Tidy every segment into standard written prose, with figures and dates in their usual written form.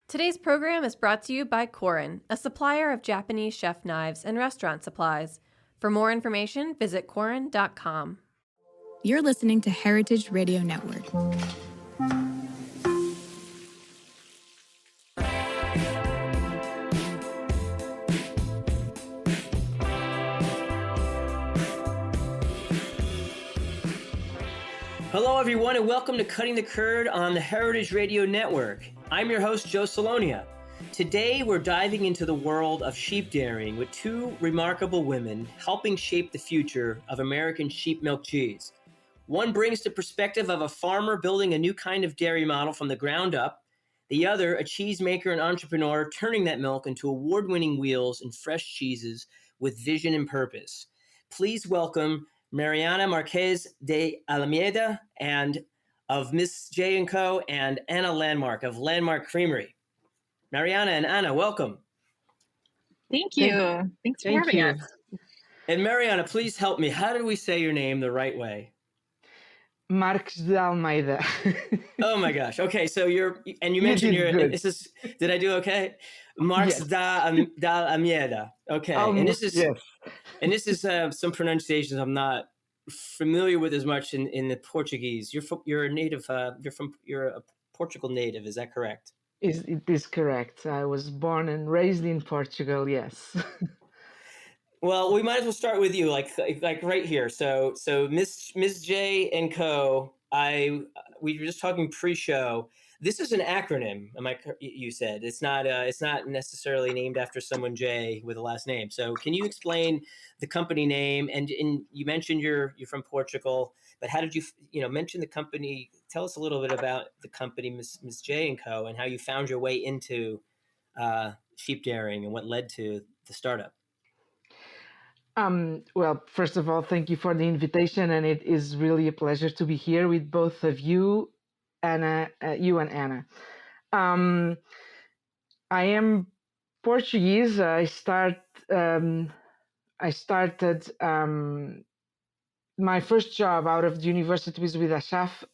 Today's program is brought to you by Korin, a supplier of Japanese chef knives and restaurant supplies. For more information, visit korin.com. You're listening to Heritage Radio Network. Hello, everyone, and welcome to Cutting the Curd on the Heritage Radio Network. I'm your host, Joe Salonia. Today, we're diving into the world of sheep dairying with two remarkable women helping shape the future of American sheep milk cheese. One brings the perspective of a farmer building a new kind of dairy model from the ground up. The other, a cheesemaker and entrepreneur turning that milk into award-winning wheels and fresh cheeses with vision and purpose. Please welcome Mariana Marquez de Alameda and of Miss J & Co. and Anna Landmark of Landmark Creamery. Mariana and Anna, welcome. Thank you. Thanks for having us. And Mariana, please help me. How do we say your name the right way? Marques de Almeida. Oh my gosh. Okay, so you mentioned did I do okay? Marques da Almeida. Okay. Almost, and this is some pronunciations I'm not familiar with as much in the Portuguese. You're a native. You're a Portugal native. Is that correct? It is correct. I was born and raised in Portugal. Yes. Well, we might as well start with you, like right here. So Miss J and Co. We were just talking pre-show. This is an acronym. You said it's not necessarily named after someone J with a last name. So can you explain the company name? And you mentioned you're from Portugal, but how did you mention the company? Tell us a little bit about the company, Miss J and Co. and how you found your way into sheep dairying and what led to the startup. Well, first of all, thank you for the invitation, and it is really a pleasure to be here with both of you, Anna, you and Anna. I am Portuguese. I started my first job out of the university was with a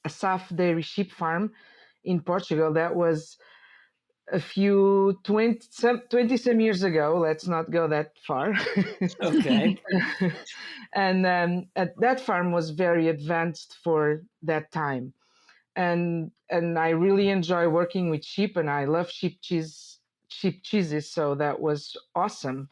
SAF dairy sheep farm in Portugal. That was a few 20 some years ago. Let's not go that far. Okay. And that farm was very advanced for that time. And I really enjoy working with sheep, and I love sheep cheeses. So that was awesome.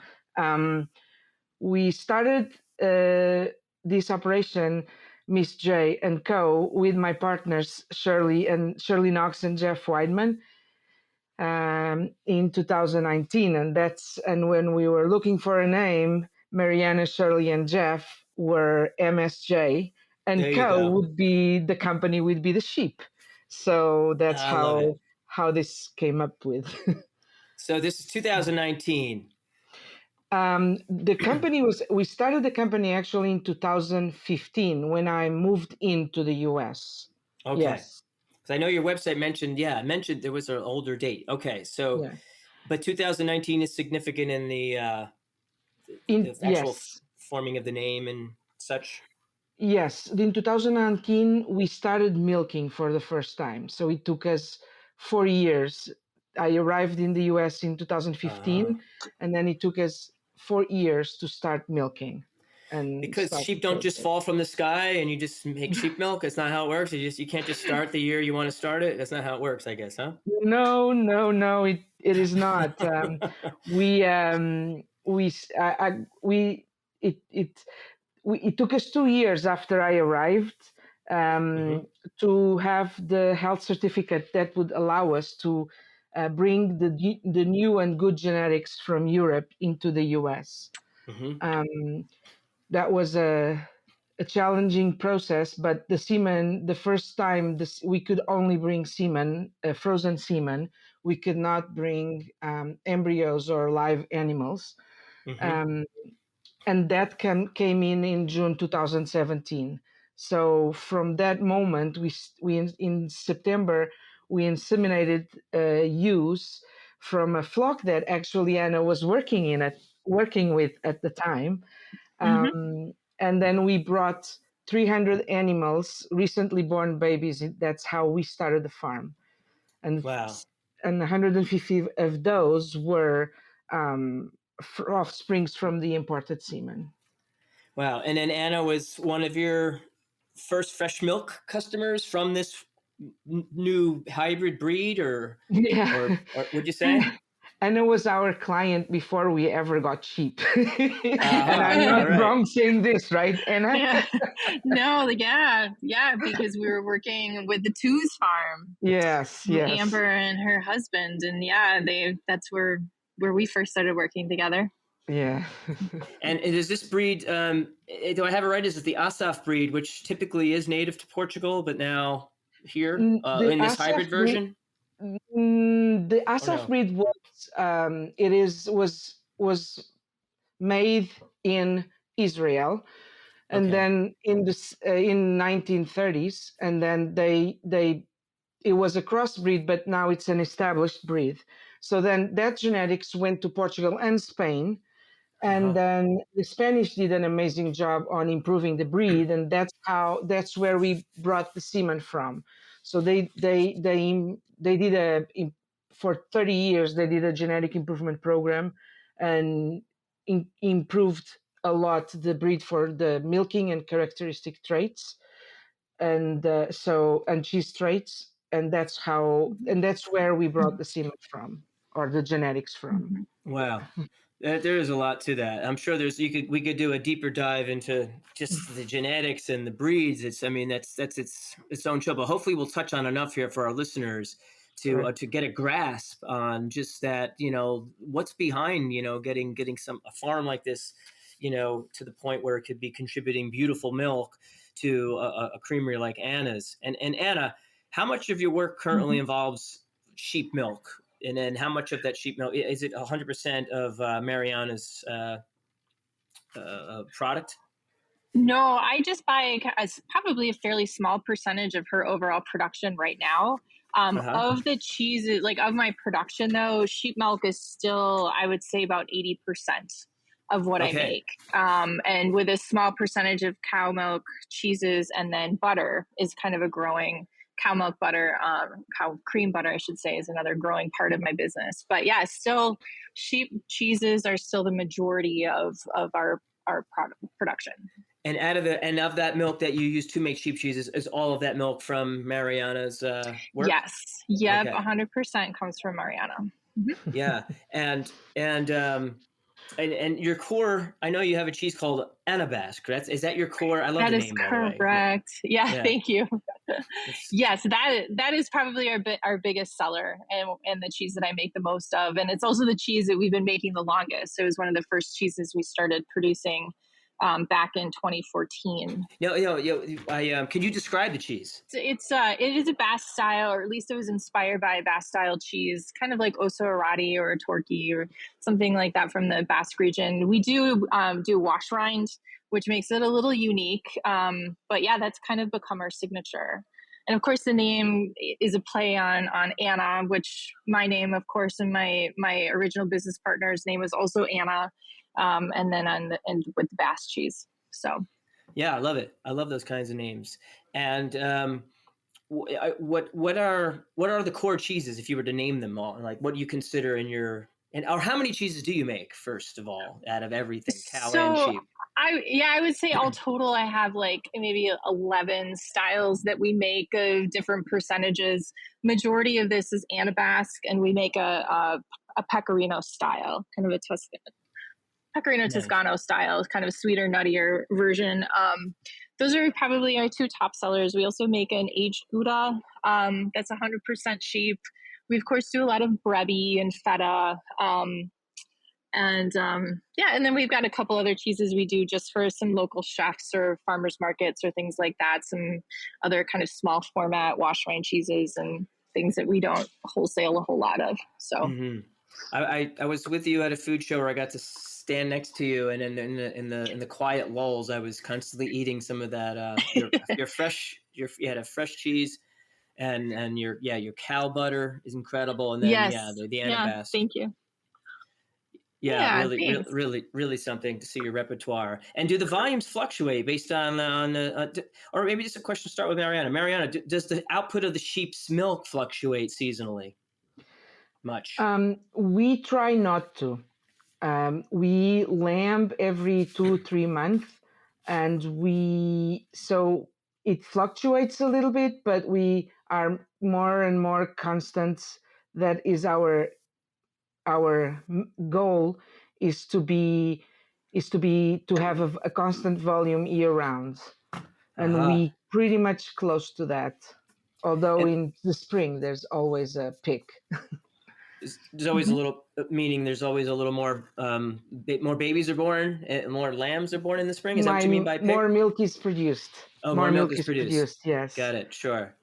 We started this operation, Miss J and Co., with my partners Shirley Knox and Jeff Weidman in 2019, and when we were looking for a name, Mariana, Shirley, and Jeff were MSJ, and Co. would be the company, would be the sheep. So that's how this came up with. So this is 2019. The company we started the company actually in 2015 when I moved into the US. Okay. Yes. Because I know your website mentioned there was an older date. Okay. So, but 2019 is significant in the actual forming of the name and such. Yes. In 2019, we started milking for the first time. So it took us 4 years. I arrived in the US in 2015, and then it took us 4 years to start milking. And because sheep don't just fall from the sky and you just make sheep milk. That's not how it works. You can't just start the year you want to start it. That's not how it works, I guess, huh? No, it is not. It took us 2 years after I arrived to have the health certificate that would allow us to bring the new and good genetics from Europe into the US. That was a challenging process, but the first time we could only bring semen, frozen semen. We could not bring embryos or live animals. And that came in June 2017. So from that moment, we in September, we inseminated ewes from a flock that actually Anna was working with at the time. And then we brought 300 animals, recently born babies. That's how we started the farm. And wow. and 150 of those were offsprings from the imported semen. Wow. And then Anna was one of your first fresh milk customers from this new hybrid breed, or Yeah. or would you say? And it was our client before we ever got cheap. And I'm Uh-huh. not All right. wrong saying this, right, Anna? Yeah. No, yeah, because we were working with the Two's farm, Yes, yes. Amber and her husband, and that's where we first started working together. Yeah. And is this breed, do I have it right? Is it the Asaf breed, which typically is native to Portugal, but now here The in this Asaf hybrid breed, version? the Asaf no? breed was made in Israel, and Okay. then in 1930s, and then it was a crossbreed, but now it's an established breed. So then that genetics went to Portugal and Spain, and then the Spanish did an amazing job on improving the breed, and that's where we brought the semen from. So they did for 30 years they did a genetic improvement program, and improved a lot the breed for the milking and characteristic traits, and and cheese traits, and that's where we brought the semen from, or the genetics from. Wow. There is a lot to that. I'm sure we could do a deeper dive into just the genetics and the breeds. I mean, that's its own show. But hopefully, we'll touch on enough here for our listeners to get a grasp on just that. What's behind getting a farm like this, to the point where it could be contributing beautiful milk to a creamery like Anna's. And Anna, how much of your work currently involves sheep milk? And then how much of that sheep milk, is it 100% of Mariana's product? No, I just buy probably a fairly small percentage of her overall production right now. Of the cheeses, like of my production though, sheep milk is still, I would say, about 80% of what I make. And with a small percentage of cow milk, cheeses, and then butter is kind of a growing, cow milk butter, cow cream butter, I should say, is another growing part of my business. But yeah, still sheep cheeses are still the majority of our production. And of that milk that you use to make sheep cheeses, is all of that milk from Mariana's work? Yes. Yep. Okay. 100% comes from Mariana. Yeah. And your core, I know you have a cheese called Anabasque. Is that your core? I love That the is name, by the way. correct. Yeah, thank you. Yes, that is probably our biggest seller, and the cheese that I make the most of, and it's also the cheese that we've been making the longest. So it was one of the first cheeses we started producing back in 2014. Can you describe the cheese? It is a Basque style, or at least it was inspired by a Basque style cheese, kind of like osso arati or a torquay or something like that from the Basque region. We do wash rind, which makes it a little unique. But yeah, that's kind of become our signature. And of course, the name is a play on Anna, which my name, of course, and my original business partner's name was also Anna. And then with the Basque cheese. So. Yeah, I love it. I love those kinds of names. And what are the core cheeses, if you were to name them all? Like, what do you consider or how many cheeses do you make, first of all, out of everything, cow and sheep? I would say all total, I have like maybe 11 styles that we make of different percentages. Majority of this is Anabasque, and we make a pecorino style, kind of a Pecorino Toscano style, kind of a sweeter, nuttier version. Those are probably our two top sellers. We also make an aged Gouda that's 100% sheep. We, of course, do a lot of Brebbi and feta. And then we've got a couple other cheeses we do just for some local chefs or farmers markets or things like that. Some other kind of small format wash rind cheeses and things that we don't wholesale a whole lot of. So I was with you at a food show where I got to stand next to you, and in the quiet lulls, I was constantly eating some of that your fresh you had a fresh cheese, and your cow butter is incredible, and then the Anabasque. Thank you. Yeah, really something to see your repertoire. And do the volumes fluctuate based on or maybe just a question to start with Mariana. Mariana, does the output of the sheep's milk fluctuate seasonally? much? We try not to. We lamb every 2-3 months, and so it fluctuates a little bit, but we are more and more constant. That is our goal is to have a constant volume year round, and Uh-huh. we pretty much close to that. Although And in the spring there's always a peak. there's always a little, meaning there's always a little more, more babies are born and more lambs are born in the spring. Is that what you mean by More pick? milk is produced. Oh, More more milk milk is is produced. produced. Yes. Got it. Sure.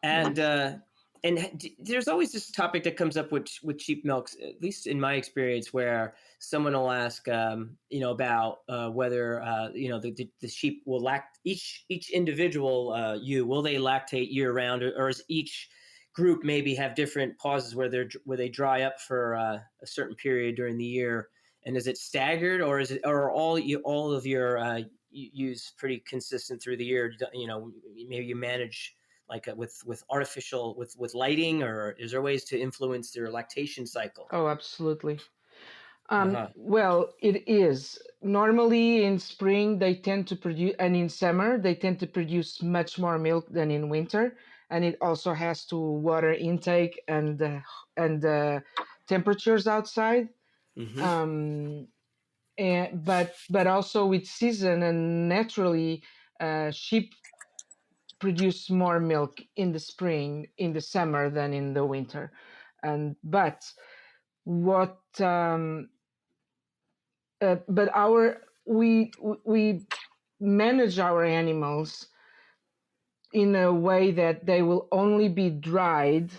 And Yes. there's always this topic that comes up with cheap milks, at least in my experience, where someone will ask, about whether the sheep will each individual will they lactate year round, or is each group maybe have different pauses where they dry up for a certain period during the year, and is it staggered, or is it, or all of your use pretty consistent through the year? Maybe you manage like with artificial with lighting, or is there ways to influence their lactation cycle? Oh, absolutely. Uh-huh. Well, it is. Normally in spring they tend to produce, and in summer they tend to produce much more milk than in winter, and it also has to water intake and temperatures outside. Mm-hmm. Um, but also with season and naturally, sheep produce more milk in the spring, in the summer than in the winter, and what but our we manage our animals in a way that they will only be dried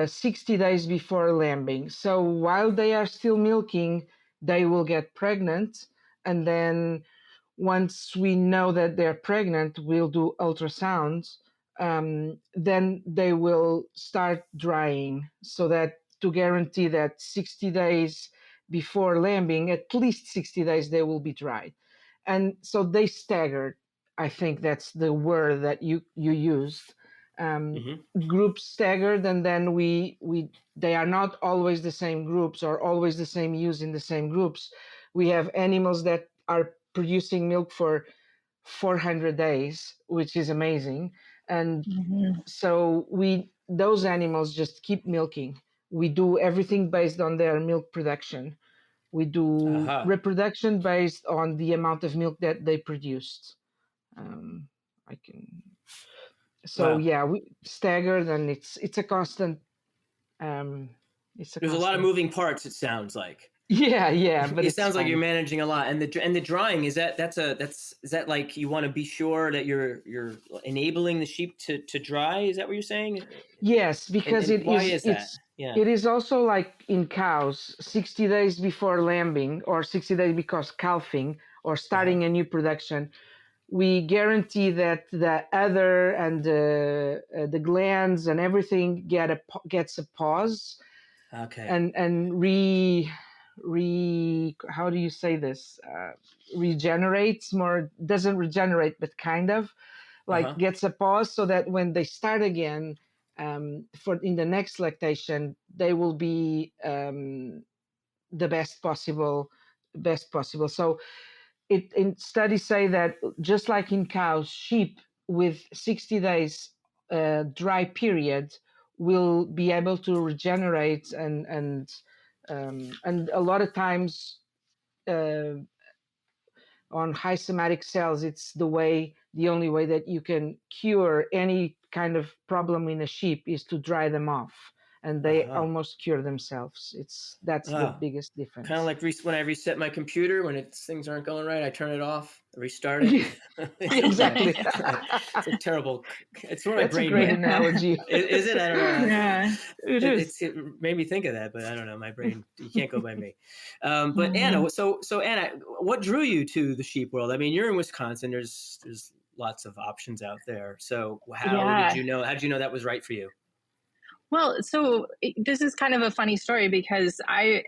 60 days before lambing. So while they are still milking, they will get pregnant, and then once we know that they're pregnant, we'll do ultrasounds. Then they will start drying, so that to guarantee that 60 days before lambing, at least 60 days, they will be dried. And so they staggered. I think that's the word that you used. Um, Mm-hmm. Groups staggered, and then we they are not always the same groups or always the same use in the same groups. We have animals that are producing milk for 400 days, which is amazing. And Mhm. so those animals just keep milking. We do everything based on their milk production. We do Uh-huh. reproduction based on the amount of milk that they produced. Um, I can. So Wow. yeah, we staggered, and it's a constant. Um, it's a There's a lot of constant. moving parts, it sounds like. Yeah, yeah, but It it's sounds like you're fun. managing a lot, and the drying, is that like you want to be sure that you're enabling the sheep to dry? Is that what you're saying? Yes, because And why is that? Yeah. it is also like in cows, 60 days before lambing or 60 days because calving or Uh-huh. starting a new production, we guarantee that the udder and the glands and everything gets a pause Okay. and how do you say this? Regenerates more, doesn't regenerate, but kind of like Uh-huh. gets a pause, so that when they start again, for in the next lactation, they will be the best possible. So in studies say that just like in cows, sheep with 60 days dry period will be able to regenerate and a lot of times uh, on high somatic cells, it's the only way that you can cure any kind of problem in a sheep is to dry them off, and they Uh-huh. almost cure themselves. That's the Oh. biggest Kind of difference. like when I reset my computer, when things aren't going right, I turn it off, restart it. Yeah, It's exactly. it's a terrible. It's where my That's a brain great went. Yeah. analogy. Is it? I don't know. Yeah. It is. It made me think of that, but I don't know. My brain, you can't go by me. But Mhm. Anna, so Anna, what drew you to the sheep world? I mean, you're in Wisconsin. There's lots of options out there. So Yeah. how did you know that was right for you? Well, so this is kind of a funny story because I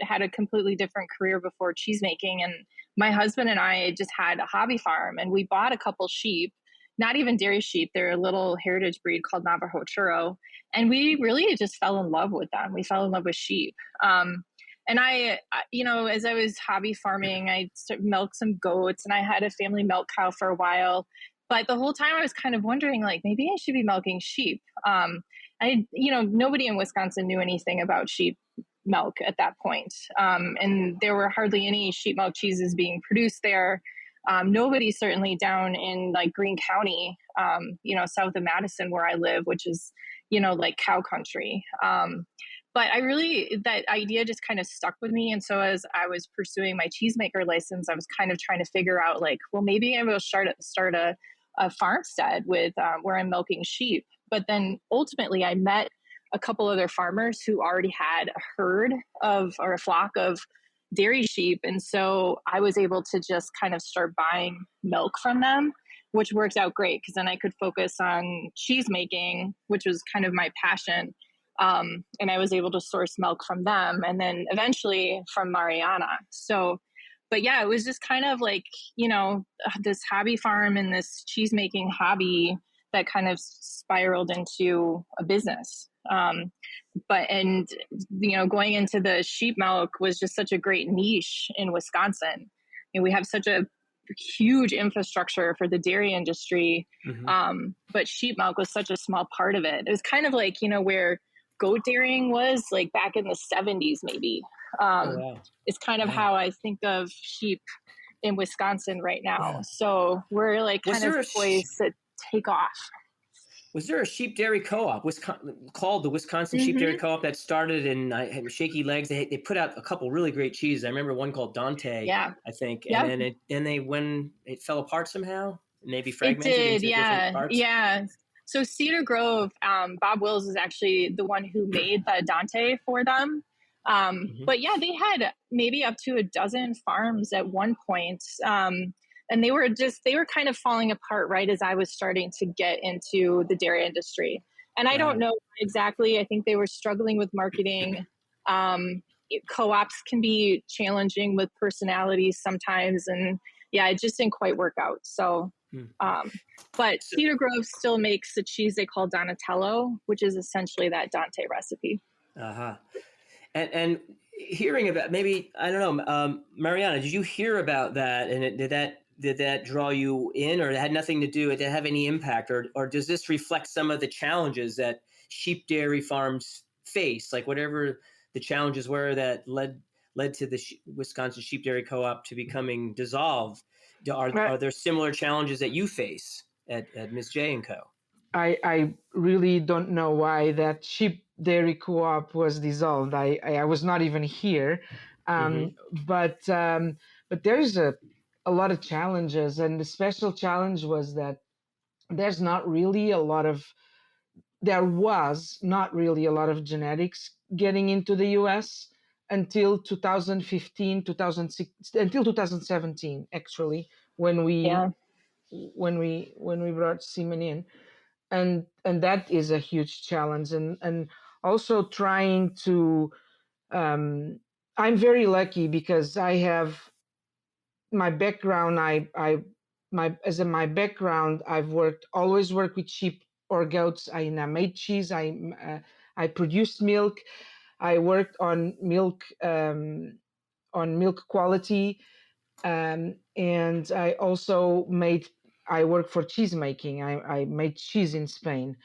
had a completely different career before cheese making, and my husband and I just had a hobby farm, and we bought a couple sheep, not even dairy sheep. They're a little heritage breed called Navajo Churro. And we really just fell in love with them. We fell in love with sheep. And as I was hobby farming, I milked some goats and I had a family milk cow for a while. But the whole time I was kind of wondering, like, maybe I should be milking sheep. Nobody in Wisconsin knew anything about sheep milk at that point. And there were hardly any sheep milk cheeses being produced there. Nobody certainly down in like Greene County, south of Madison where I live, which is, like cow country. But that idea just kind of stuck with me. And so as I was pursuing my cheesemaker license, I was kind of trying to figure out like, well, maybe I will start a farmstead with where I'm milking sheep. But then ultimately I met a couple other farmers who already had a herd or a flock of dairy sheep. And so I was able to just kind of start buying milk from them, which worked out great because then I could focus on cheese making, which was kind of my passion. And I was able to source milk from them and then eventually from Mariana. So, but yeah, it was just kind of like, this hobby farm and this cheese making hobby that kind of spiraled into a business. Going into the sheep milk was just such a great niche in Wisconsin. And we have such a huge infrastructure for the dairy industry. Mm-hmm. But sheep milk was such a small part of it. It was kind of like, where goat dairying was like back in the 70s, maybe. Wow. It's kind of how I think of sheep in Wisconsin right now. Yeah. So we're like kind of poised to take off. Was there a sheep dairy co-op called the Wisconsin Sheep Dairy Co-op that started in Shaky Legs? They put out a couple really great cheeses. I remember one called Dante, I think. And then when it fell apart somehow, maybe fragmented into different parts. Yeah. So Cedar Grove, Bob Wills is actually the one who made the Dante for them. But yeah, they had maybe up to a dozen farms at one point. And they were kind of falling apart right as I was starting to get into the dairy industry. And I don't know exactly. I think they were struggling with marketing. Co-ops can be challenging with personalities sometimes. And yeah, it just didn't quite work out. So, but Cedar Grove still makes the cheese they call Donatello, which is essentially that Dante recipe. Uh-huh. And hearing about, maybe, I don't know, Mariana, did you hear about that? And did that draw you in, or it had nothing to do? Did it have any impact, or does this reflect some of the challenges that sheep dairy farms face, like whatever the challenges were that led to the Wisconsin Sheep Dairy Co-op to becoming dissolved? Are there similar challenges that you face at Ms. J and Co? I really don't know why that sheep dairy co-op was dissolved. I was not even here, but there's a lot of challenges, and the special challenge was that there was not really a lot of genetics getting into the US until 2015, 2016, until 2017, actually, when we brought semen in. And that is a huge challenge, and also trying to I'm very lucky because I have my background. My background, I've always worked with sheep or goats. I made cheese. I produced milk. I worked on milk quality, and I also I work for cheese making. I made cheese in Spain,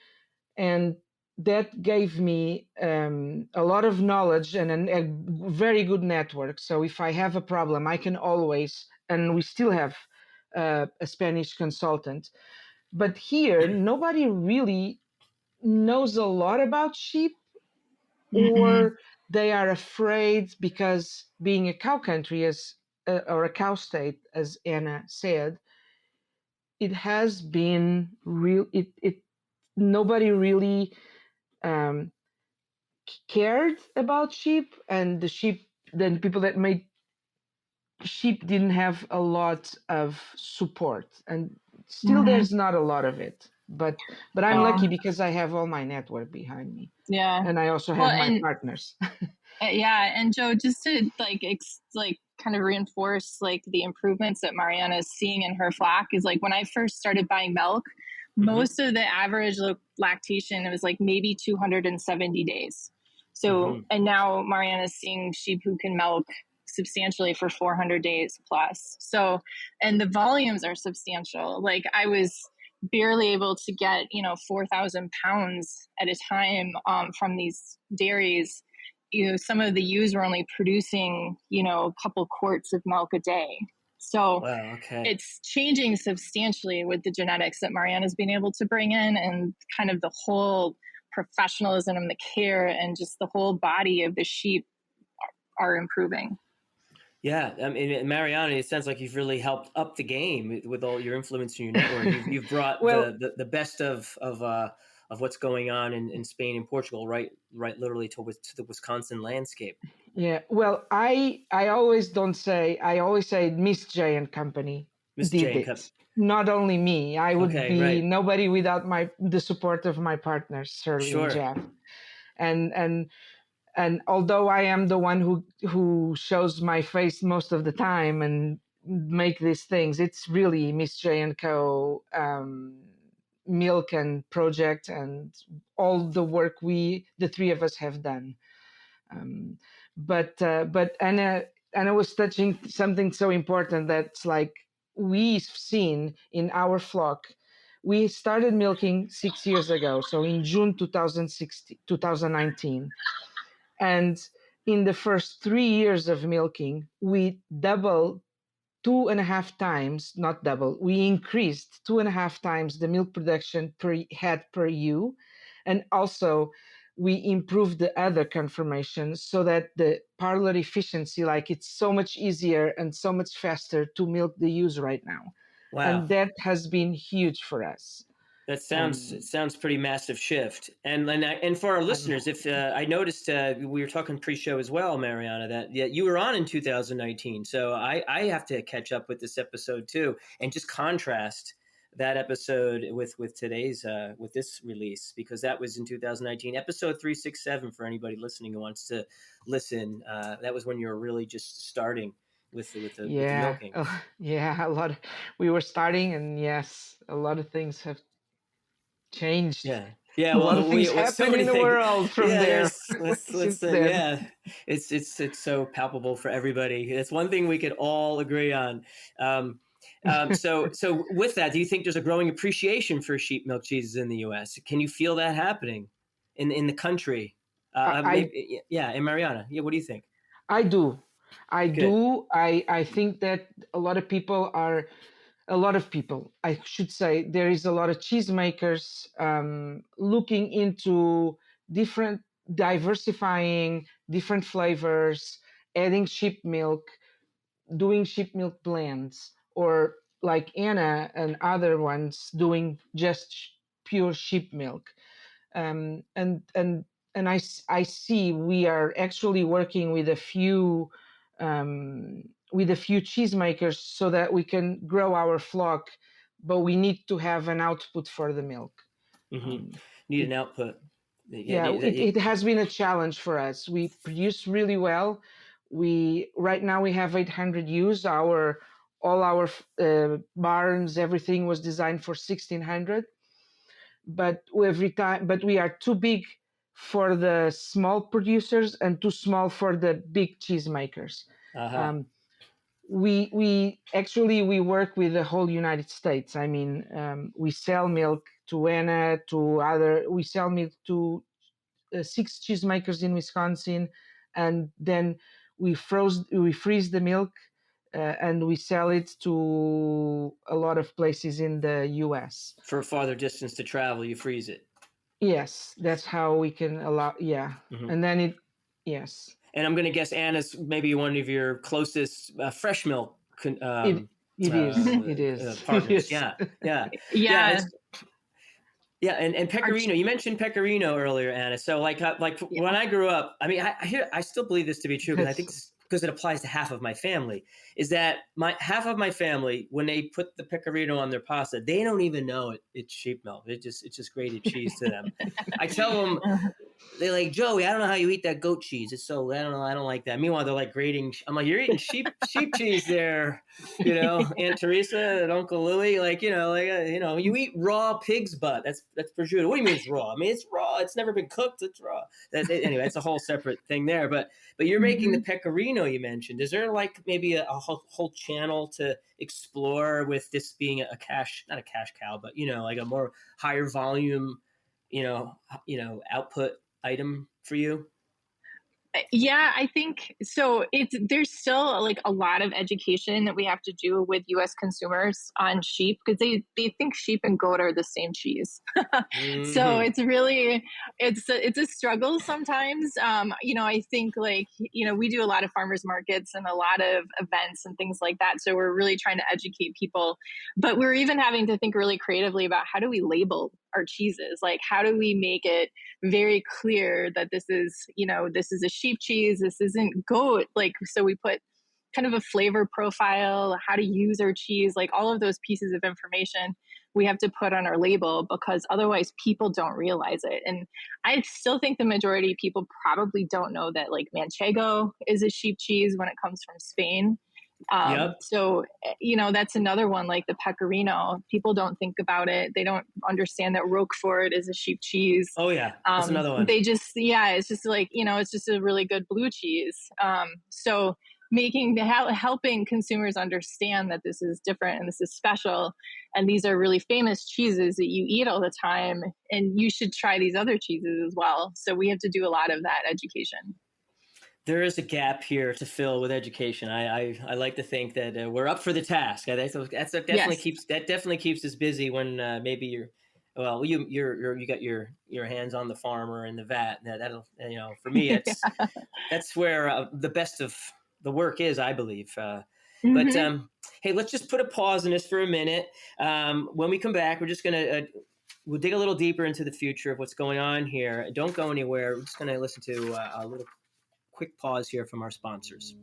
and that gave me a lot of knowledge and a very good network. So if I have a problem, I can always, and we still have a Spanish consultant. But here, nobody really knows a lot about sheep, or they are afraid because being a cow country, or a cow state, as Anna said, it has been real. Nobody really cared about sheep, and then people that made sheep didn't have a lot of support, and still there's not a lot of it. But I'm lucky because I have all my network behind me. Yeah, and I also have my partners. Yeah, and Joe, just to kind of reinforce like the improvements that Mariana is seeing in her flock is like when I first started buying milk, most of the average lactation, it was like maybe 270 days. So, and now Mariana is seeing sheep who can milk substantially for 400 days plus. So, and the volumes are substantial. Like I was barely able to get, 4,000 pounds at a time from these dairies. Some of the ewes were only producing, a couple quarts of milk a day. So wow, okay. It's changing substantially with the genetics that Mariana's been able to bring in, and kind of the whole professionalism and the care and just the whole body of the sheep are improving. Yeah, I mean, Mariana, it sounds like you've really helped up the game with all your influence in your network. You've brought the best of what's going on in Spain and Portugal, right, literally to the Wisconsin landscape. Yeah, well, I always say Miss J and Company did it. Not only me, I would be nobody without the support of my partners, Shirley and Jeff. And although I am the one who shows my face most of the time and make these things, it's really Miss J and Co. Milk and project and all the work the three of us have done. But Anna was touching something so important that's like we've seen in our flock. We started milking 6 years ago, so in June 2019. And in the first 3 years of milking, we doubled 2.5 times, not double, we increased 2.5 times the milk production per head per ewe. And also we improved the other conformations so that the parlor efficiency, like it's so much easier and so much faster to milk the ewes right now. Wow. And that has been huge for us. That sounds pretty massive shift. And for our listeners, if I noticed we were talking pre-show as well, Mariana, that you were on in 2019. So I have to catch up with this episode too, and just contrast that episode with today's with this release, because that was in 2019, episode 367. For anybody listening who wants to listen, that was when you were really just starting with the milking. We were starting, and yes, a lot of things have changed. Yeah. A lot of things happen in the world from there. Let's it's so palpable for everybody. It's one thing we could all agree on. So with that, do you think there's a growing appreciation for sheep milk cheeses in the U.S.? Can you feel that happening in the country? And Mariana, what do you think? I do. I think that a lot of people, I should say, there is a lot of cheesemakers looking into diversifying different flavors, adding sheep milk, doing sheep milk blends, or like Anna and other ones doing just pure sheep milk. And I see we are actually working with a few cheesemakers so that we can grow our flock, but we need to have an output for the milk. Need an output. It has been a challenge for us. We produce really well. Right now we have 800 ewes. All our barns, everything was designed for 1,600. But we are too big for the small producers and too small for the big cheesemakers. We work with the whole United States. I mean, we sell milk to Anna, we sell milk to 6 cheesemakers in Wisconsin, and then we freeze the milk and we sell it to a lot of places in the US. For a farther distance to travel, you freeze it. Yes, that's how we can allow. Yeah, and then yes. And I'm going to guess Anna's maybe one of your closest fresh milk. It is partners. Yeah. And Pecorino. You mentioned Pecorino earlier, Anna. So like when I grew up, I mean, I still believe this to be true, because I think because it applies to half of my family, is that half of my family, when they put the Pecorino on their pasta, they don't even know it's sheep milk. It's just grated cheese to them. I tell them, they're like, Joey, I don't know how you eat that goat cheese. It's so, I don't know, I don't like that. Meanwhile, they're like grating. I'm like, you're eating sheep cheese there, Aunt Teresa and Uncle Louie, like, you eat raw pig's butt. That's prosciutto. What do you mean it's raw? I mean, it's raw. It's never been cooked. It's raw. Anyway, it's a whole separate thing there. But you're making the pecorino you mentioned. Is there like maybe a whole channel to explore with this being not a cash cow, but like a more higher volume, output item for you? Yeah, I think so. There's still like a lot of education that we have to do with U.S. consumers on sheep because they think sheep and goat are the same cheese. So Mm-hmm. it's really it's a struggle sometimes. I think like we do a lot of farmers markets and a lot of events and things like that. So we're really trying to educate people, but we're even having to think really creatively about how do we label our cheeses? Like how do we make it very clear that this is a sheep cheese, this isn't goat, like, so we put kind of a flavor profile, how to use our cheese, like all of those pieces of information we have to put on our label because otherwise people don't realize it. And I still think the majority of people probably don't know that like manchego is a sheep cheese when it comes from Spain. Yep. So, that's another one like the pecorino. People don't think about it. They don't understand that Roquefort is a sheep cheese. Oh yeah, that's another one. They just, yeah, it's just like, it's just a really good blue cheese. So helping consumers understand that this is different and this is special. And these are really famous cheeses that you eat all the time. And you should try these other cheeses as well. So we have to do a lot of that education. There is a gap here to fill with education. I like to think that we're up for the task. That definitely keeps us busy when maybe you got your hands on the farm or in the vat. That'll for me that's where the best of the work is, I believe. But hey, let's just put a pause in this for a minute. When we come back, we're just gonna we'll dig a little deeper into the future of what's going on here. Don't go anywhere. We're just gonna listen to a little quick pause here from our sponsors.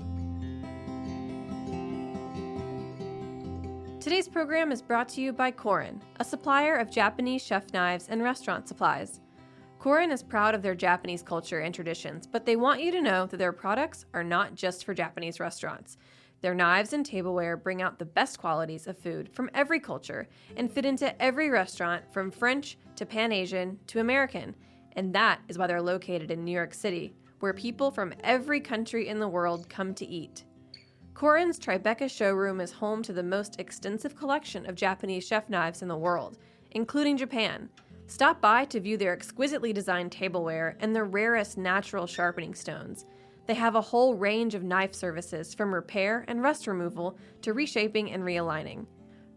Today's program is brought to you by Korin, a supplier of Japanese chef knives and restaurant supplies. Korin is proud of their Japanese culture and traditions, but they want you to know that their products are not just for Japanese restaurants. Their knives and tableware bring out the best qualities of food from every culture and fit into every restaurant from French to Pan-Asian to American. And that is why they're located in New York City, where people from every country in the world come to eat. Korin's Tribeca showroom is home to the most extensive collection of Japanese chef knives in the world, including Japan. Stop by to view their exquisitely designed tableware and the rarest natural sharpening stones. They have a whole range of knife services from repair and rust removal to reshaping and realigning.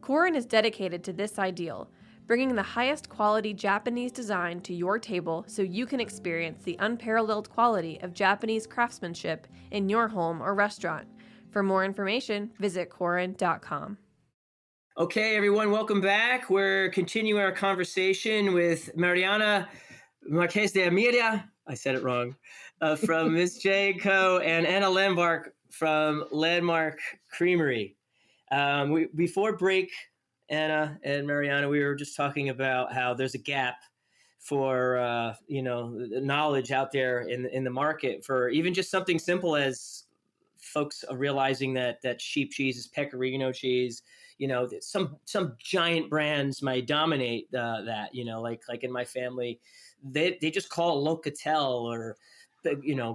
Korin is dedicated to this ideal, bringing the highest quality Japanese design to your table so you can experience the unparalleled quality of Japanese craftsmanship in your home or restaurant. For more information, visit Korin.com. Okay, everyone, welcome back. We're continuing our conversation with Mariana Marquez de Amiria. I said it wrong. From Miss J & Co. and Anna Landmark from Landmark Creamery. Before break, Anna and Mariana, we were just talking about how there's a gap for knowledge out there in the market for even just something simple as folks are realizing that sheep cheese is pecorino cheese. Some giant brands might dominate that. Like in my family, they just call it Locatel or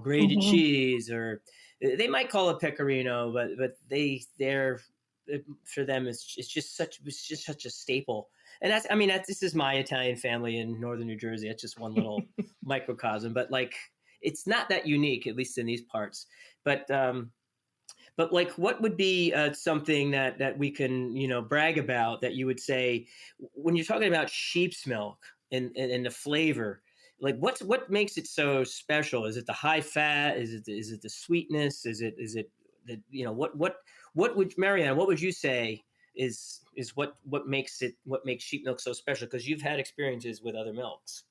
grated cheese, or they might call it pecorino, but they're for them it's just such a staple. And this is my Italian family in northern New Jersey. It's just one little microcosm, but like it's not that unique, at least in these parts. But like, what would be something that we can brag about that you would say when you're talking about sheep's milk and the flavor? Like what makes it so special? Is it the high fat? Is it the sweetness? Is it the what would Marianne? What would you say is what makes sheep milk so special? Because you've had experiences with other milks.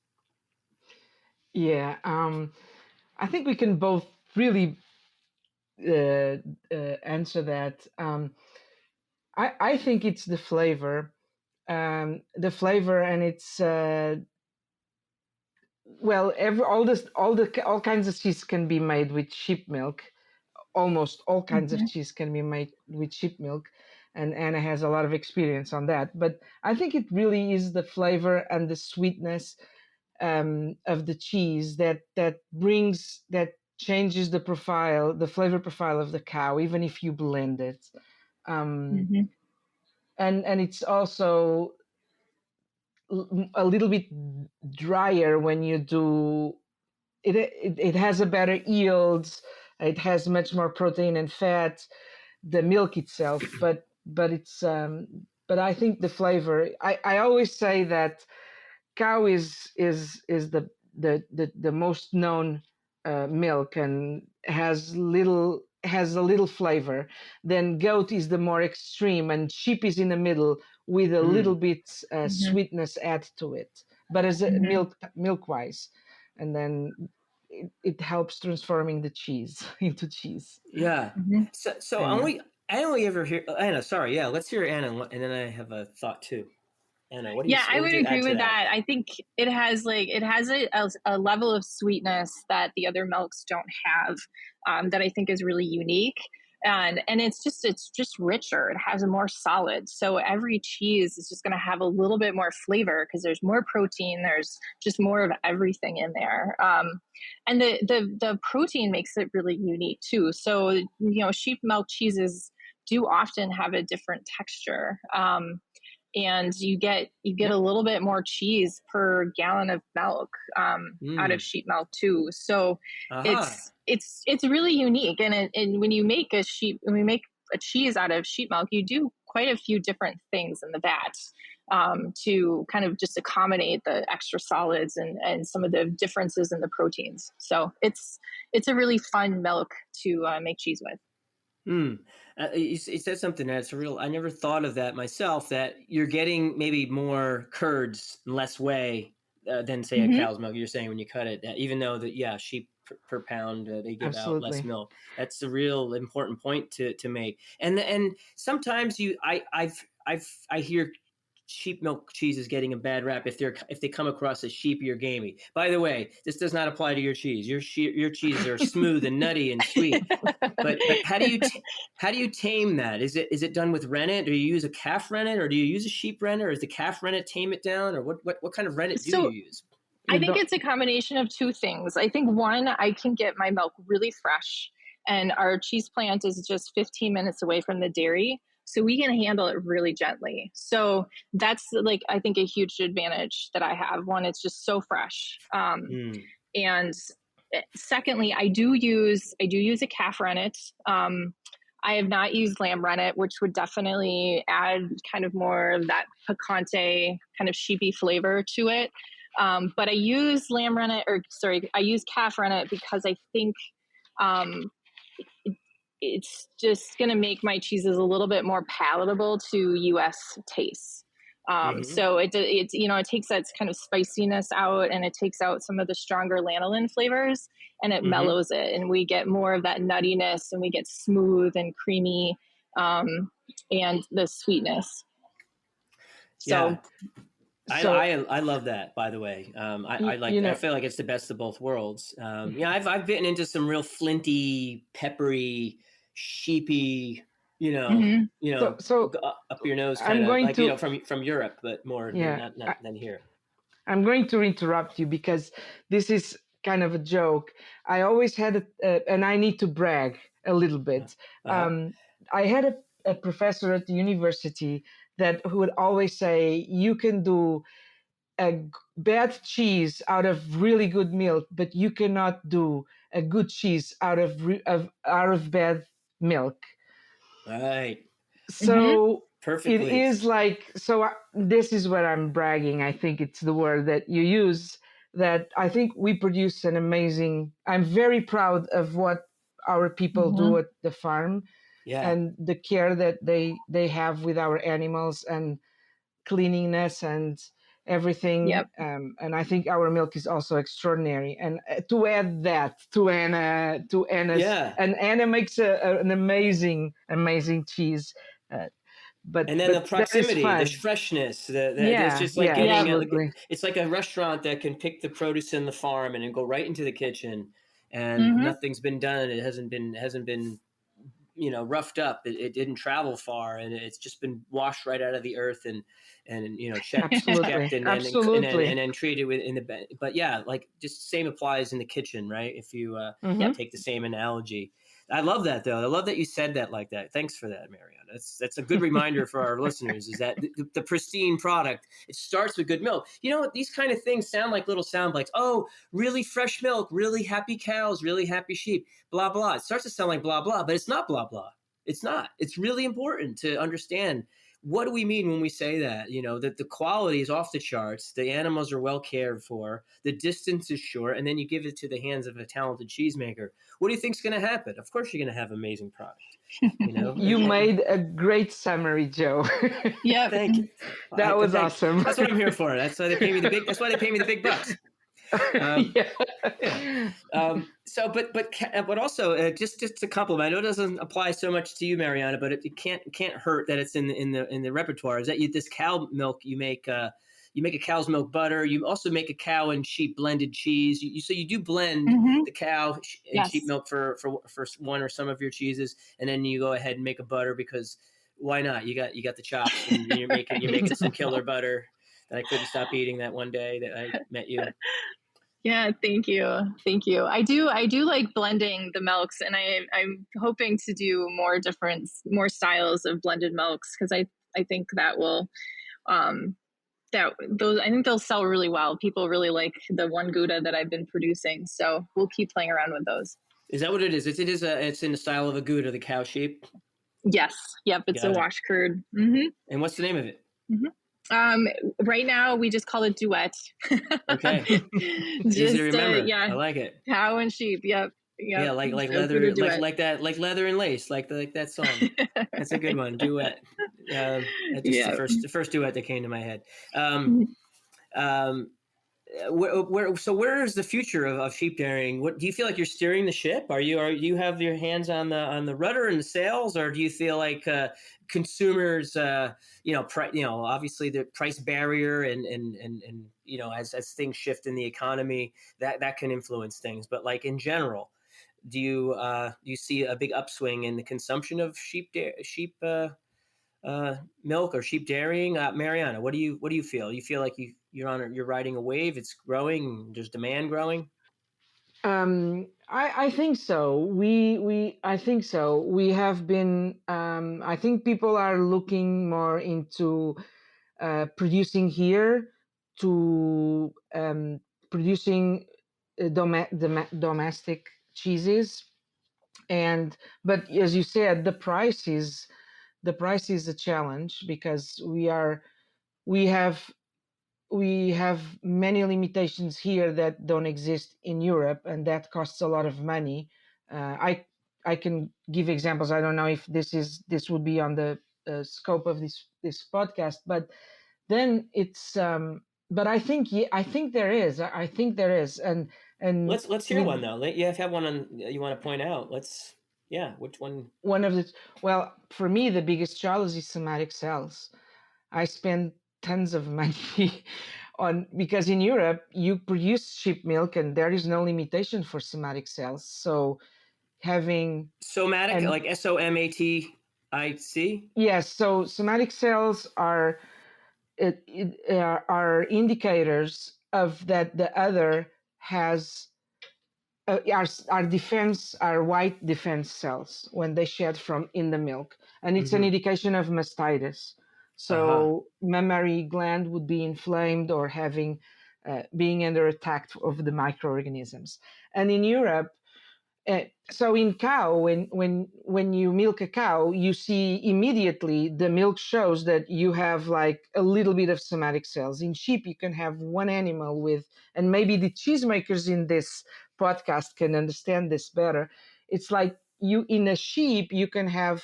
Yeah, I think we can both really answer that. I think it's the flavor, and it's well, all kinds of cheese can be made with sheep milk. Almost all kinds of Mhm. cheese can be made with sheep milk, and Anna has a lot of experience on that. But I think it really is the flavor and the sweetness of the cheese that changes the flavor profile of the cow, even if you blend it. Um, Mhm. and it's also a little bit drier when you do it. It has a better yields. It has much more protein and fat, the milk itself, but I think the flavor. I always say that cow is the most known milk and has a little flavor. Then goat is the more extreme, and sheep is in the middle with a little Mm. bit Mhm. sweetness add to it, but as a Mhm. milk wise, and then it helps transforming the cheese into cheese. Yeah. Mhm. So And I only ever hear Anna. Sorry, yeah. Let's hear Anna, and then I have a thought too. Anna, Yeah, I what would would you agree add to with that? that. I think it has a level of sweetness that the other milks don't have, that I think is really unique. And it's just richer. It has a more solid. So every cheese is just going to have a little bit more flavor because there's more protein. There's just more of everything in there. And the protein makes it really unique too. So sheep milk cheeses do often have a different texture. And you get a Yep. little bit more cheese per gallon of milk, out of Mm. sheep milk too. So Aha. it's really unique. And when you make when we make a cheese out of sheep milk, you do quite a few different things in the vat, to kind of just accommodate the extra solids and some of the differences in the proteins. So it's a really fun milk to make cheese with. Hmm. You said something that's real. I never thought of that myself. That you're getting maybe more curds, less whey than say a Hmm. cow's milk. You're saying when you cut it, that even though that yeah, sheep per pound they give out less absolutely. milk. That's a real important point to make. And sometimes I hear sheep milk cheese is getting a bad rap if they come across as sheepy or gamey. By the way, this does not apply to your cheese. Your cheeses are smooth and nutty and sweet. But how do you tame that? Is it done with rennet? Do you use a calf rennet or do you use a sheep rennet, or is the calf rennet tame it down, or what kind of rennet do you So use? I You think don't. it's a combination of two things. I think one, I can get my milk really fresh, and our cheese plant is just 15 minutes away from the dairy. So we can handle it really gently. So that's like, I think, a huge advantage that I have. One, it's just so fresh. Mm. And secondly, I do use a calf rennet. I have not used lamb rennet, which would definitely add kind of more of that picante kind of sheepy flavor to it. But I use lamb rennet, or sorry, I use calf rennet because I think, um, it's just going to make my cheeses a little bit more palatable to U.S. tastes. Hmm. So it takes that kind of spiciness out, and it takes out some of the stronger lanolin flavors, and it Hmm. mellows it, and we get more of that nuttiness, and we get smooth and creamy, and the sweetness. Yeah. So So I love that. By the way, I you, like. you I know, feel like it's the best of both worlds. Yeah, I've bitten into some real flinty, peppery, sheepy. You know, mhm. so up your nose, kind I'm of going like to from Europe, but more than yeah. not, than here. I'm going to interrupt you because this is kind of a joke. I always had and I need to brag a little bit. Uh huh. Um, I had a professor at the university that who would always say, "You can do bad cheese out of really good milk, but you cannot do a good cheese out of bad milk." Right. Mhm. So it Perfectly. is like this is what I'm bragging. I think it's the word that you use, that I think we produce an amazing. I'm very proud of what our people do Mhm. at the farm Yeah. and the care that they have with our animals and cleanliness and everything. Yep. And I think our milk is also extraordinary. And to add that to Anna's, Yeah. and Anna makes an amazing cheese. Uh, And then the that is proximity, the fun. freshness, it's Yeah, just like yeah, getting, absolutely. it's like a restaurant that can pick the produce in the farm and then go right into the kitchen, and Mm-hmm. nothing's been done. It hasn't been roughed up. It didn't travel far, and it's just been washed right out of the earth and checked Absolutely, and absolutely. then treated with in the bed. But yeah, like just same applies in the kitchen, right? If you Hmm. take the same analogy. I love that though. I love that you said that like that. Thanks for that, Mariana. That's a good reminder for our listeners. Is that the pristine product? It starts with good milk. You know what? These kind of things sound like little sound bites. Oh, really fresh milk, really happy cows, really happy sheep. Blah blah. It starts to sound like blah blah, but it's not blah blah. It's not. It's really important to understand what do we mean when we say that? That the quality is off the charts, the animals are well cared for, the distance is short, and then you give it to the hands of a talented cheesemaker. What do you think's going to happen? Of course, you're going to have amazing product. You made a great summary, Joe. Yep. Thank you. That was awesome. That's what I'm here for. That's why they pay me the big. That's why they pay me the big bucks. Yeah. Yeah. But also just to compliment. I know it doesn't apply so much to you, Mariana, but it can't hurt that it's in the repertoire. Is that this cow milk you make? You make a cow's milk butter. You also make a cow and sheep blended cheese. So you do blend Mm-hmm. the cow and sheep Yes. milk for one or some of your cheeses, and then you go ahead and make a butter because why not? You got the chops, and you're making some killer butter that I couldn't stop eating that one day that I met you. Yeah, thank you. Thank you. I do like blending the milks, and I'm hoping to do more styles of blended milks, because I think that will I think they'll sell really well. People really like the one Gouda that I've been producing, so we'll keep playing around with those. Is that what it is? It's in the style of a Gouda, the cow sheep. Yes. Yep. It's a Got it. wash curd. Mm-hmm. And what's the name of it? Mm-hmm. Right now we just call it Duet. Okay. Easy to remember. Yeah, I like it. cow and sheep. Yep. Yeah, like So leather, Duet. like that, like leather and lace, like that song. That's a good one. Duet. That's just Yeah. the first duet that came to my head. Um, where is the future of sheep dairying? What do you feel like you're steering the ship? Are you have your hands on the rudder and the sails, or do you feel like consumers, obviously the price barrier and as things shift in the economy, that can influence things. But like in general, do you see a big upswing in the consumption of sheep milk or sheep dairying? Mariana, what do you feel? You feel like you're riding a wave. It's growing. There's demand growing. I think so. I think so. We have been. I think people are looking more into producing here to producing domestic cheeses, but as you said, the price is a challenge because we have we have many limitations here that don't exist in Europe, and that costs a lot of money. I can give examples. I don't know if this would be on the scope of this podcast, but then it's. But I think there is. I think there is, and Let's hear one though. You have one on you want to point out. Which one? one of the well, for me, the biggest challenge is somatic cells. I spend tons of money on because in Europe you produce sheep milk and there is no limitation for somatic cells. So having Somatic, and like SOMATIC. yes, so somatic cells are indicators of that the other has our white defense cells when they shed from in the milk, and it's an indication of mastitis. So mammary gland would be inflamed or having being under attack of the microorganisms. And in Europe, so in cow, when you milk a cow, you see immediately the milk shows that you have like a little bit of somatic cells. In sheep, you can have one animal with, and maybe the cheesemakers in this podcast can understand this better. It's like you in a sheep, you can have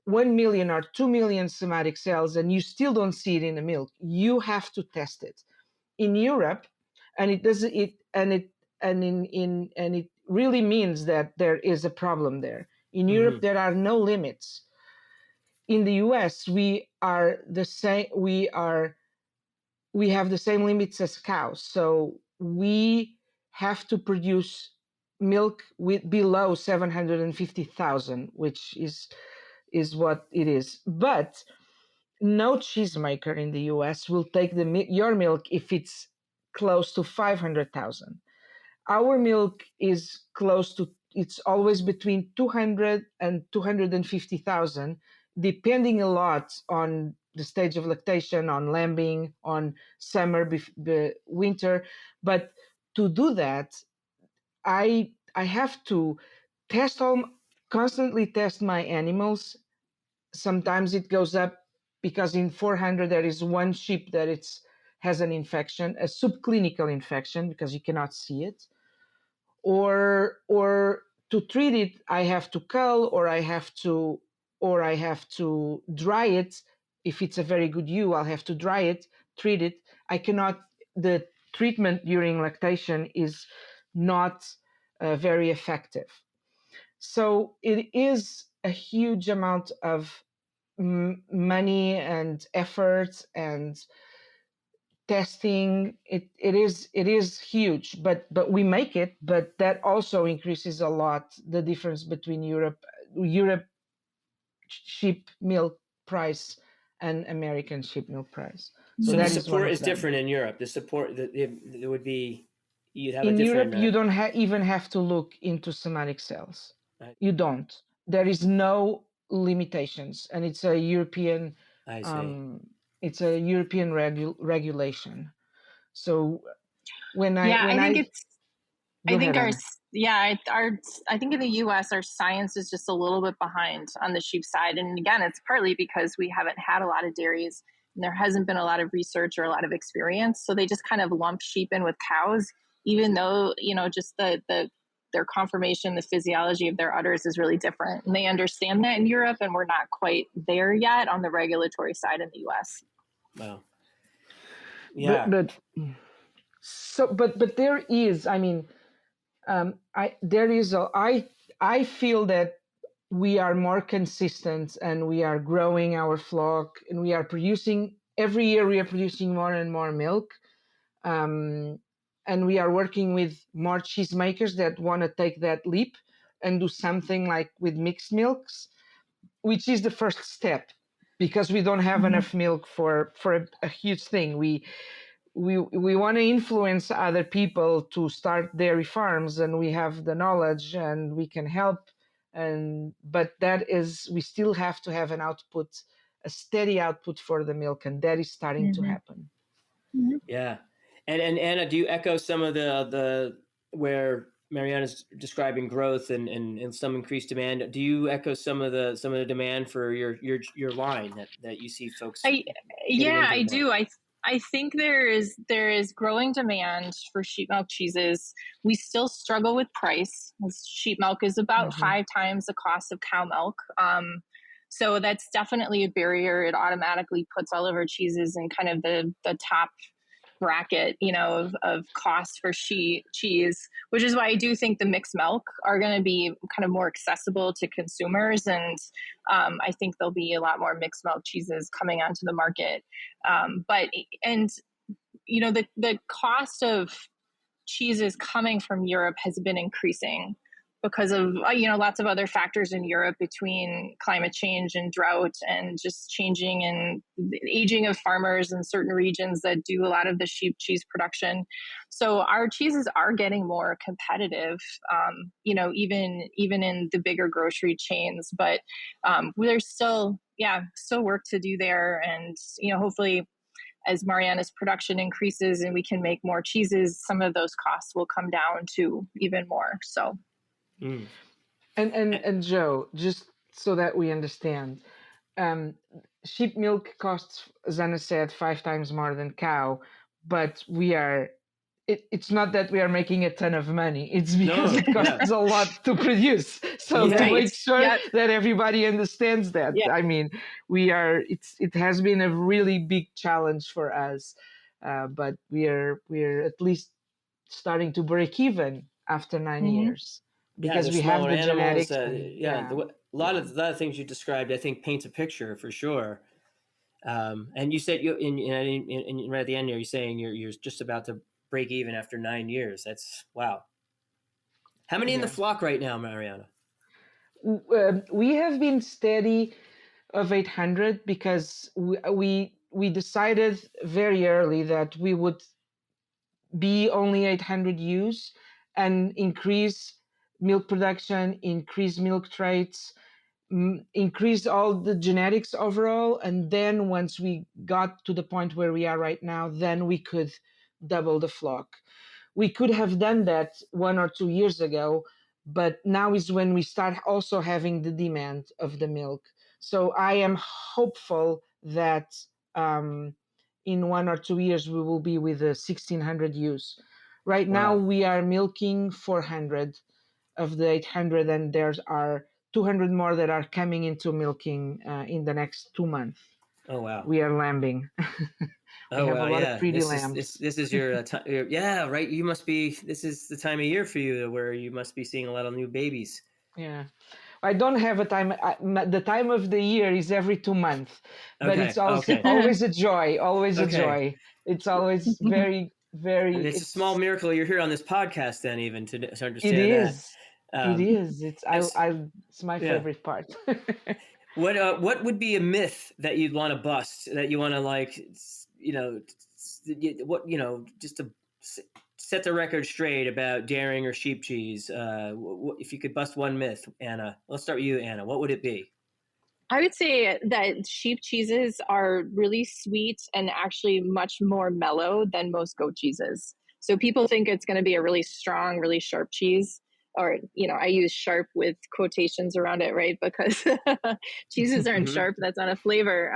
1 million or 2 million somatic cells, and you still don't see it in the milk. You have to test it. In Europe, and it does it and it and in and it really means that there is a problem there. In Europe, there are no limits. in the US, we are the same. We have the same limits as cows, so we have to produce milk with below 750,000, which is what it is. But no cheesemaker in the US will take your milk if it's close to 500,000. Our milk is close to, it's always between 200 and 250,000, depending a lot on the stage of lactation, on lambing, on summer, winter. But to do that, I have to test all, constantly test my animals. Sometimes it goes up because in 400 there is one sheep that it's has an infection, a subclinical infection, because you cannot see it. Or to treat it, I have to cull, or I have to dry it. If it's a very good ewe, I'll have to dry it, treat it. I cannot. The treatment during lactation is not very effective. So it is a huge amount of money and effort and testing. It is huge, but we make it. But that also increases a lot the difference between Europe sheep milk price and American sheep milk price. So So the that is one support of is them. different in Europe. The support that it would be, you'd have a In different. Europe, you don't even have to look into somatic cells. Right. You don't. There is no limitations, and it's a European. I see. It's a European regulation. So when I Yeah, when I think I it's go I think ahead, our Anna. our I think in the US our science is just a little bit behind on the sheep side. And again, it's partly because we haven't had a lot of dairies and there hasn't been a lot of research or a lot of experience. So they just kind of lump sheep in with cows, even though, just the their conformation, the physiology of their udders is really different. And they understand that in Europe, and we're not quite there yet on the regulatory side in the US. Wow. Yeah. But there is, I mean, I feel that we are more consistent, and we are growing our flock, and we are producing every year. We are producing more and more milk, and we are working with more cheesemakers that want to take that leap and do something like with mixed milks, which is the first step, because we don't have enough milk for a huge thing. We want to influence other people to start dairy farms, and we have the knowledge and we can help. But that is, we still have to have an output, a steady output for the milk, and that is starting to happen. Yeah. And Anna, do you echo some of the where Mariana's describing growth and some increased demand? Do you echo some of the demand for your line that you see folks? I do. I think there is growing demand for sheep milk cheeses. We still struggle with price. Sheep milk is about 5 times the cost of cow milk. So that's definitely a barrier. It automatically puts all of our cheeses in kind of the top bracket, of cost for cheese, which is why I do think the mixed milk are going to be kind of more accessible to consumers. And I think there'll be a lot more mixed milk cheeses coming onto the market. The cost of cheeses coming from Europe has been increasing because of lots of other factors in Europe, between climate change and drought and just changing and the aging of farmers in certain regions that do a lot of the sheep cheese production. So our cheeses are getting more competitive, even in the bigger grocery chains. But there's still work to do there, and hopefully, as Mariana's production increases and we can make more cheeses, some of those costs will come down to even more. So. And Joe, just so that we understand, sheep milk costs, as Anna said, 5 times more than cow, but it's not that we are making a ton of money. It's because it costs a lot to produce. So to make sure that everybody understands that, I mean, it has been a really big challenge for us, but we're at least starting to break even after 9 years. because they're we have smaller the animals. genetics and A yeah. lot of things you described, I think, paints a picture for sure. And you said right at the end here, you're saying you're just about to break even after 9 years. That's wow. How many in the Yeah. flock right now, Mariana? We have been steady of 800 because we decided very early that we would be only 800 ewes and increase milk production, increase milk traits, increase all the genetics overall. And then once we got to the point where we are right now, then we could double the flock. We could have done that 1 or 2 years ago, but now is when we start also having the demand of the milk. So I am hopeful that in 1 or 2 years we will be with the 1600 ewes. Right now Wow. we are milking 400 of the 800, and there are 200 more that are coming into milking in the next 2 months. Oh wow. We are lambing. We Oh have a well, lot of yeah. pretty This lambs. this is your time. Yeah, right. You must be. This is the time of year for you where you must be seeing a lot of new babies. Yeah. I don't have a time. The time of the year is every 2 months, but it's Okay. also Okay. always a joy. Always a Okay. joy. It's always very, very. And it's a small miracle you're here on this podcast, then, even to It understand that. is. It is. Yes. It's my Yeah. favorite part. What would be a myth that you'd want to bust, that you want to, like, what, just to set the record straight about dairying or sheep cheese? If you could bust one myth, Anna, let's start with you, Anna. What would it be? I would say that sheep cheeses are really sweet and actually much more mellow than most goat cheeses. So people think it's going to be a really strong, really sharp cheese. Or, I use sharp with quotations around it, right? Because cheeses aren't Mhm. sharp. That's not a flavor.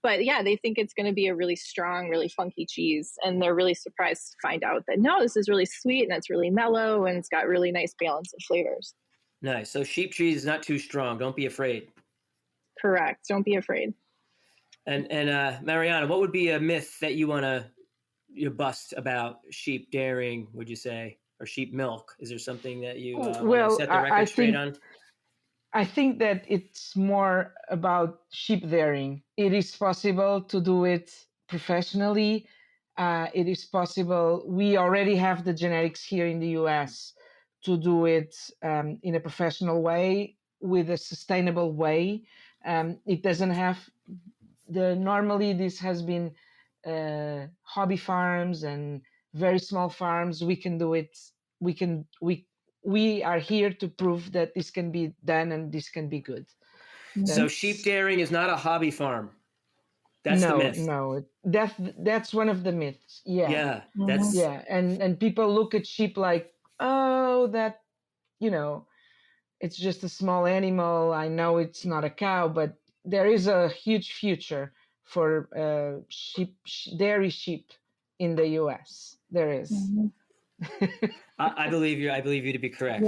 But yeah, they think it's going to be a really strong, really funky cheese. And they're really surprised to find out that no, this is really sweet and it's really mellow and it's got really nice balance of flavors. Nice. So sheep cheese is not too strong. Don't be afraid. Correct. Don't be afraid. And Mariana, what would be a myth that you want to bust about sheep dairying? Would you say, or sheep milk? Is there something that you want to Well, set the record straight on? I think that it's more about sheep dairying. It is possible to do it professionally. It is possible. We already have the genetics here in the US to do it in a professional way, with a sustainable way. It doesn't have normally this has been hobby farms and very small farms. We can do it. We can we are here to prove that this can be done and this can be good. So sheep dairying is not a hobby farm. That's the No, myth. no, that's one of the myths. Yeah, Yeah, that's yeah, and people look at sheep like, oh, that you know, it's just a small animal. I know it's not a cow, but there is a huge future for dairy sheep in the US. There is. I believe you. I believe you to be correct.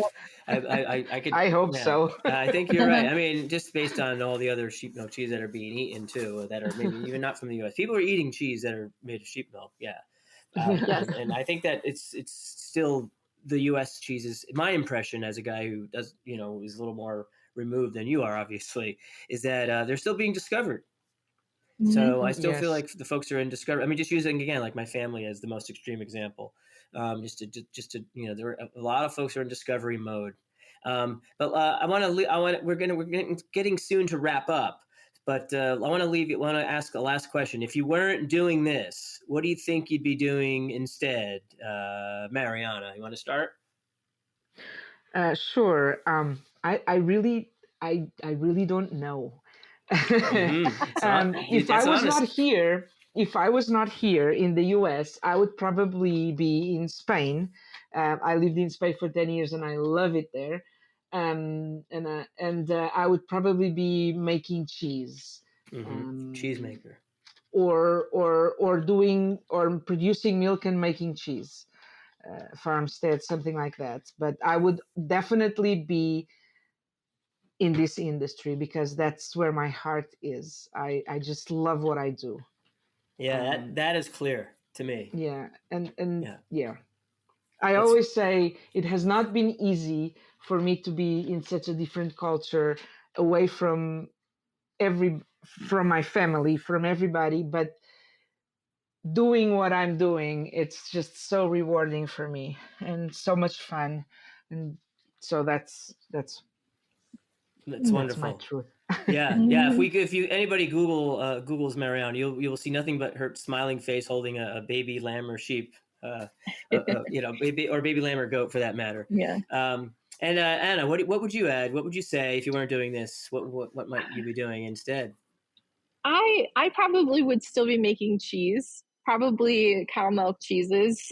I could. I hope Yeah, so. I think you're right. I mean, just based on all the other sheep milk cheese that are being eaten too, that are maybe even not from the U.S. People are eating cheese that are made of sheep milk. Yeah, Yes. and I think that it's still the U.S. cheeses. My impression, as a guy who does, is a little more removed than you are, obviously, is that they're still being discovered. So I still feel Yes. like the folks are in discovery. I mean, just using again like my family as the most extreme example. Just to there are a lot of folks are in discovery mode. But we're getting soon to wrap up. But I want to ask a last question. If you weren't doing this, what do you think you'd be doing instead, Mariana? You want to start? Sure. I really don't know. If I That's was not honest. here, if I was not here in the US, I would probably be in Spain. I lived in Spain for 10 years and I love it there. And I would probably be making cheese. Cheesemaker. Or doing or producing milk and making cheese, farmstead, something like that. But I would definitely be in this industry because that's where my heart is. I just love what I do. Yeah, that is clear to me. Yeah, and Yeah. yeah. I always say it has not been easy for me to be in such a different culture, away from my family, from everybody, but doing what I'm doing, it's just so rewarding for me and so much fun. And so that's wonderful. my truth. Yeah. If anybody Googles Marianne, you'll see nothing but her smiling face holding a baby lamb or sheep, baby lamb or goat for that matter. Yeah. And Anna, what would you add? What would you say if you weren't doing this? What might you be doing instead? I probably would still be making cheese, probably cow milk cheeses,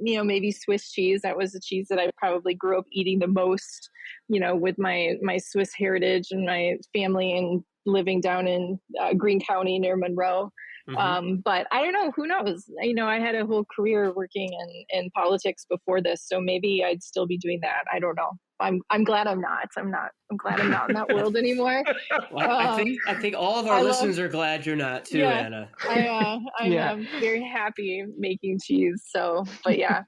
maybe Swiss cheese. That was the cheese that I probably grew up eating the most, with my Swiss heritage and my family and living down in Greene County near Monroe. But I don't know, who knows? I had a whole career working in politics before this, so maybe I'd still be doing that. I don't know. I'm glad I'm not. I'm glad I'm not in that world anymore. Well, I think all of our listeners are glad you're not too, yeah, Anna. I'm very happy making cheese. So, but yeah.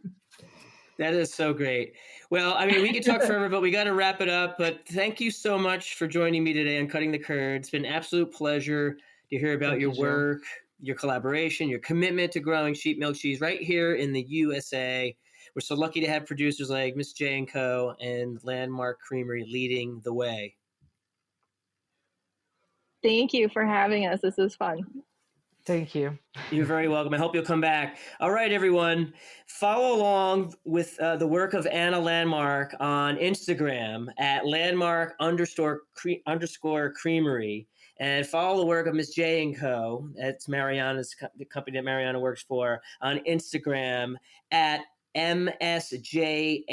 That is so great. Well, I mean, we could talk forever, but we got to wrap it up. But thank you so much for joining me today on Cutting the Curd. It's been an absolute pleasure to hear about your work, your collaboration, your commitment to growing sheep milk cheese right here in the USA. We're so lucky to have producers like Miss J & Co. and Landmark Creamery leading the way. Thank you for having us. This is fun. Thank you. You're very welcome. I hope you'll come back. All right, everyone. Follow along with the work of Anna Landmark on Instagram at landmark_creamery. And follow the work of Miss J & Co. That's the company that Mariana works for, on Instagram at MSJ&Co.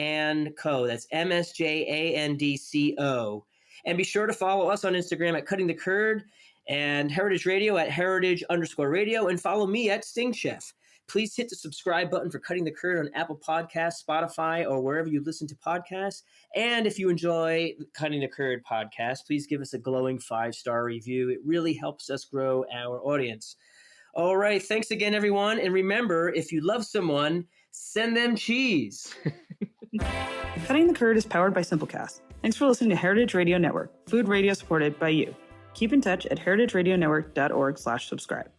That's MSJANDCO. And be sure to follow us on Instagram at Cutting the Curd and Heritage Radio at heritage_radio, and follow me at Sting Chef. Please hit the subscribe button for Cutting the Curd on Apple Podcasts, Spotify, or wherever you listen to podcasts. And if you enjoy Cutting the Curd podcast, please give us a glowing 5-star review. It really helps us grow our audience. All right. Thanks again, everyone. And remember, if you love someone, send them cheese. Cutting the Curd is powered by Simplecast. Thanks for listening to Heritage Radio Network, food radio supported by you. Keep in touch at heritageradionetwork.org/subscribe.